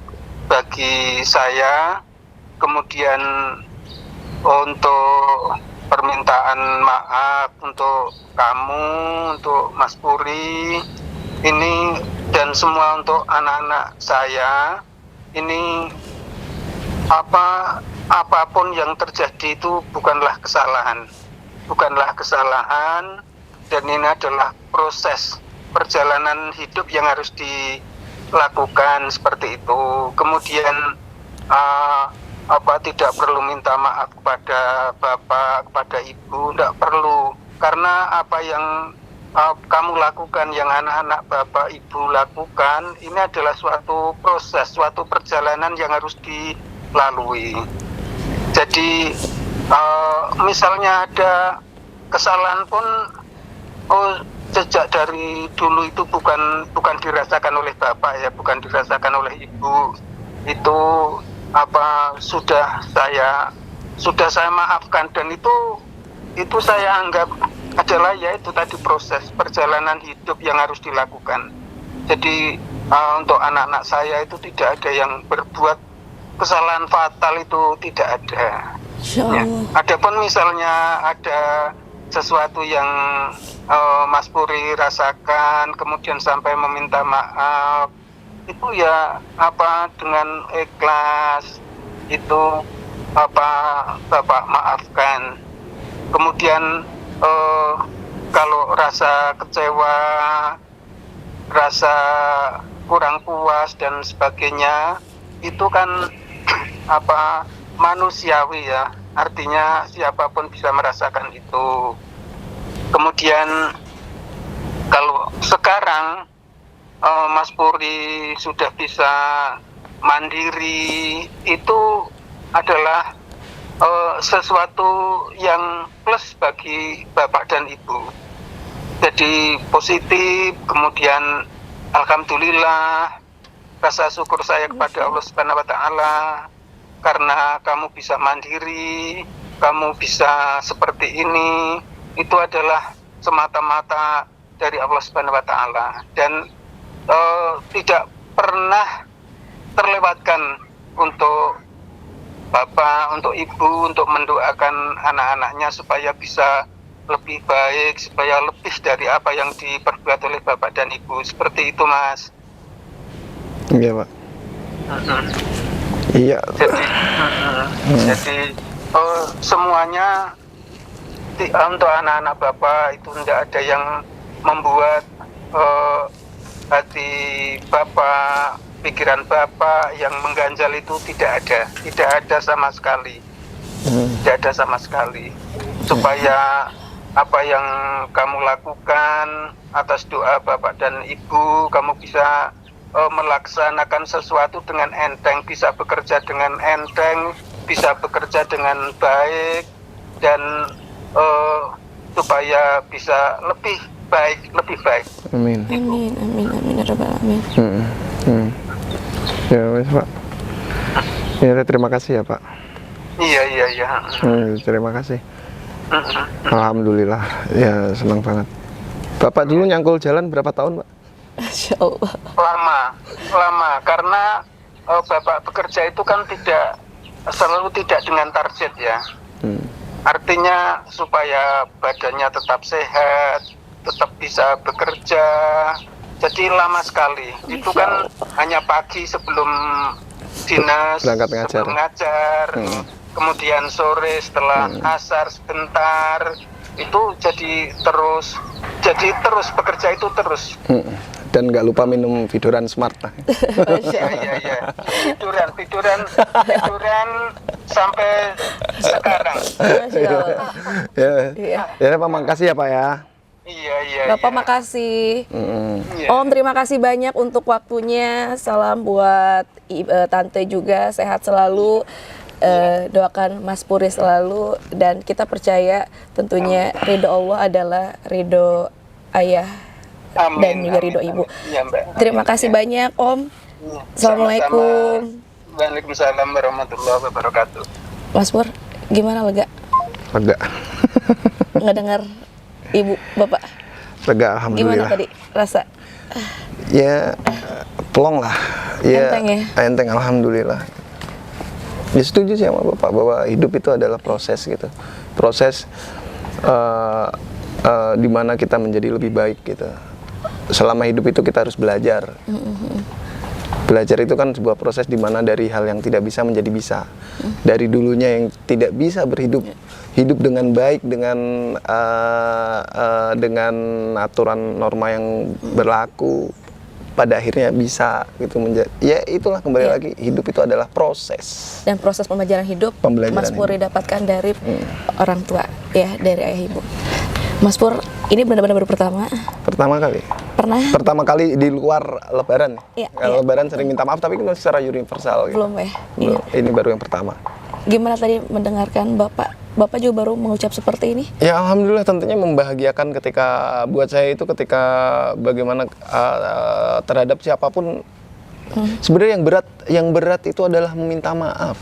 bagi saya. Kemudian untuk permintaan maaf untuk kamu, untuk Mas Puri ini, dan semua untuk anak-anak saya ini, apapun yang terjadi itu bukanlah kesalahan, dan ini adalah proses perjalanan hidup yang harus dilakukan seperti itu. Kemudian tidak perlu minta maaf kepada bapak, kepada ibu, tidak perlu, karena apa yang kamu lakukan, yang anak-anak bapak ibu lakukan, ini adalah suatu proses, suatu perjalanan yang harus dilalui. Jadi misalnya ada kesalahan pun sejak dari dulu itu bukan dirasakan oleh bapak ya, bukan dirasakan oleh ibu, itu sudah saya maafkan, dan itu saya anggap adalah ya itu tadi proses perjalanan hidup yang harus dilakukan. Jadi untuk anak-anak saya itu tidak ada yang berbuat kesalahan fatal, itu tidak ada. Ya. Adapun misalnya ada sesuatu yang Mas Puri rasakan, kemudian sampai meminta maaf, itu ya dengan ikhlas itu Bapak maafkan. Kemudian kalau rasa kecewa, rasa kurang puas dan sebagainya, itu kan manusiawi ya, artinya siapapun bisa merasakan itu. Kemudian kalau sekarang Mas Puri sudah bisa mandiri, itu adalah sesuatu yang plus bagi Bapak dan Ibu. Jadi positif, kemudian alhamdulillah, rasa syukur saya kepada Allah Subhanahu wa taala karena kamu bisa mandiri, kamu bisa seperti ini, itu adalah semata-mata dari Allah Subhanahu wa taala, dan tidak pernah terlewatkan untuk Bapak, untuk Ibu, untuk mendoakan anak-anaknya supaya bisa lebih baik, supaya lebih dari apa yang diperbuat oleh Bapak dan Ibu. Seperti itu, Mas. Iya, Pak. Iya. Jadi semuanya untuk anak-anak Bapak itu tidak ada yang membuat hati Bapak, pikiran Bapak yang mengganjal, itu tidak ada sama sekali. Tidak ada sama sekali. Supaya apa yang kamu lakukan atas doa Bapak dan Ibu, kamu bisa melaksanakan sesuatu dengan enteng, bisa bekerja dengan enteng, bisa bekerja dengan baik, dan supaya bisa lebih baik. Amin. Amin ya rabbal alamin. Ya wes, Pak. Ya, terima kasih ya, Pak. Iya. Terima kasih. Alhamdulillah, ya senang banget. Bapak dulu nyangkul jalan berapa tahun, Pak? Masya Allah. Lama, karena Bapak bekerja itu kan selalu tidak dengan target ya. Artinya supaya badannya tetap sehat, tetap bisa bekerja. Jadi lama sekali. Itu kan hanya pagi sebelum dinas, sebelum ngajar. Kemudian sore setelah asar sebentar, itu jadi terus bekerja itu terus. Dan nggak lupa minum Vidoran Smart. Iya. Vidoran sampai sekarang. Ya, Pak, makasih ya, Pak ya. Iya. Bapak makasih. Om, terima kasih banyak untuk waktunya. Salam buat Tante juga, sehat selalu. Doakan Mas Puri selalu, dan kita percaya tentunya ridho Allah adalah ridho ayah. Amin, dan juga ridho Ibu. Ya, Mbak. Terima kasih banyak, Om. Assalamualaikum. Waalaikumsalam warahmatullahi wabarakatuh. Mas Pur, gimana lega? Lega. Nggak dengar Ibu, Bapak? Lega, alhamdulillah. Gimana tadi rasa? Ya, plong lah. Ya, enteng ya? Enteng, alhamdulillah. Ya, setuju sih sama Bapak bahwa hidup itu adalah proses gitu. Proses di mana kita menjadi lebih baik gitu. Selama hidup itu kita harus belajar. Belajar itu kan sebuah proses di mana dari hal yang tidak bisa menjadi bisa. Dari dulunya yang tidak bisa hidup dengan baik, dengan aturan norma yang berlaku, pada akhirnya bisa gitu menjadi. Ya itulah, kembali lagi, hidup itu adalah proses. Dan proses pembelajaran hidup Mas Puri dapatkan dari orang tua ya, dari ayah ibu. Mas Pur, ini benar-benar baru pertama kali. Pertama kali di luar Lebaran. Kalau Lebaran sering minta maaf, tapi kan secara universal gitu. Belum ya? Belum. Ini baru yang pertama. Gimana tadi mendengarkan Bapak juga baru mengucap seperti ini? Ya, alhamdulillah, tentunya membahagiakan buat saya itu ketika bagaimana terhadap siapapun. Sebenarnya yang berat itu adalah meminta maaf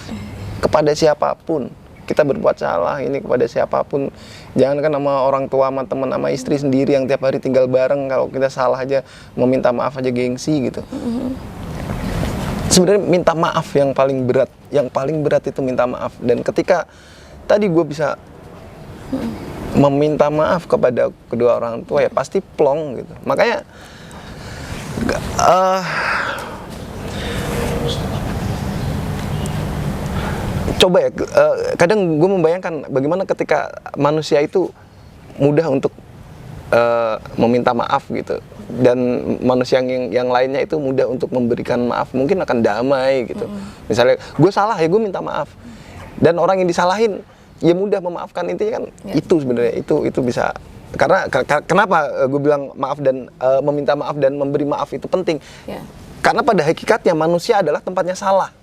kepada siapapun. Kita berbuat salah ini kepada siapapun, jangankan sama orang tua, sama teman, sama istri sendiri yang tiap hari tinggal bareng, kalau kita salah aja meminta maaf aja gengsi gitu. Sebenarnya minta maaf yang paling berat itu minta maaf. Dan ketika tadi gue bisa meminta maaf kepada kedua orang tua ya pasti plong gitu. Makanya coba ya, kadang gue membayangkan bagaimana ketika manusia itu mudah untuk meminta maaf gitu, dan manusia yang lainnya itu mudah untuk memberikan maaf, mungkin akan damai gitu. Misalnya gue salah ya gue minta maaf, dan orang yang disalahin ya mudah memaafkan. Intinya kan itu sebenarnya itu bisa, karena kenapa gue bilang maaf dan meminta maaf dan memberi maaf itu penting, karena pada hakikatnya manusia adalah tempatnya salah.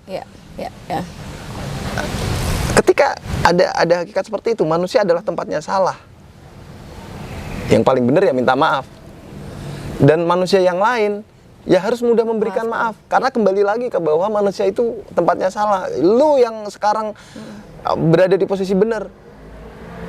Ketika ada hakikat seperti itu, manusia adalah tempatnya salah. Yang paling benar ya minta maaf. Dan manusia yang lain ya harus mudah memberikan maaf. Karena kembali lagi ke bahwa manusia itu tempatnya salah. Lu yang sekarang berada di posisi benar,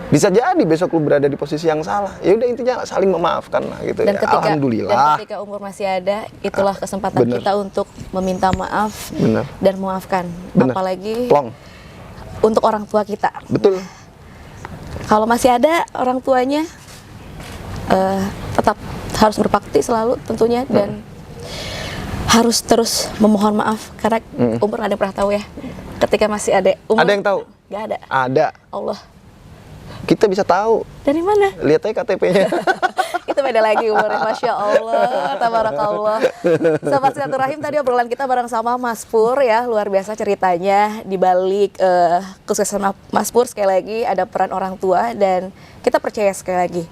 bisa jadi besok lu berada di posisi yang salah. Ya udah, intinya saling memaafkan lah gitu. Dan ya. Alhamdulillah. Dan ketika umur masih ada, itulah kesempatan kita untuk meminta maaf dan memaafkan. Apalagi plong untuk orang tua kita. Betul. Kalau masih ada orang tuanya, tetap harus berbakti selalu tentunya, dan harus terus memohon maaf, karena umur ada yang pernah tahu ya. Ketika masih ada umur, ada yang tahu? Gak ada. Ada. Allah. Kita bisa tahu. Dari mana? Lihat aja KTP-nya. Itu beda lagi umurnya, Masya Allah, tabarakallah. Sobat Silaturahim, tadi obrolan kita bareng sama Mas Pur ya, luar biasa ceritanya di balik kesuksesan Mas Pur. Sekali lagi ada peran orang tua, dan kita percaya sekali lagi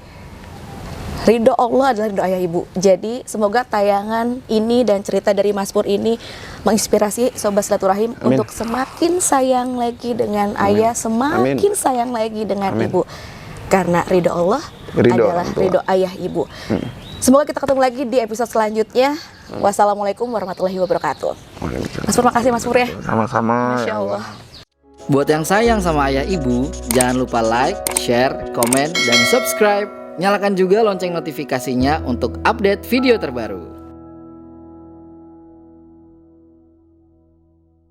ridho Allah adalah ridho ayah ibu. Jadi semoga tayangan ini dan cerita dari Mas Pur ini menginspirasi Sobat Silaturahim untuk semakin sayang lagi dengan ayah, semakin sayang lagi dengan ibu. Karena ridho Allah adalah ridho ayah ibu. Semoga kita ketemu lagi di episode selanjutnya. Wassalamualaikum warahmatullahi wabarakatuh. Mas Pur, makasih Mas Pur ya. Sama-sama. Masya Allah. Buat yang sayang sama ayah ibu, jangan lupa like, share, komen, dan subscribe. Nyalakan juga lonceng notifikasinya untuk update video terbaru.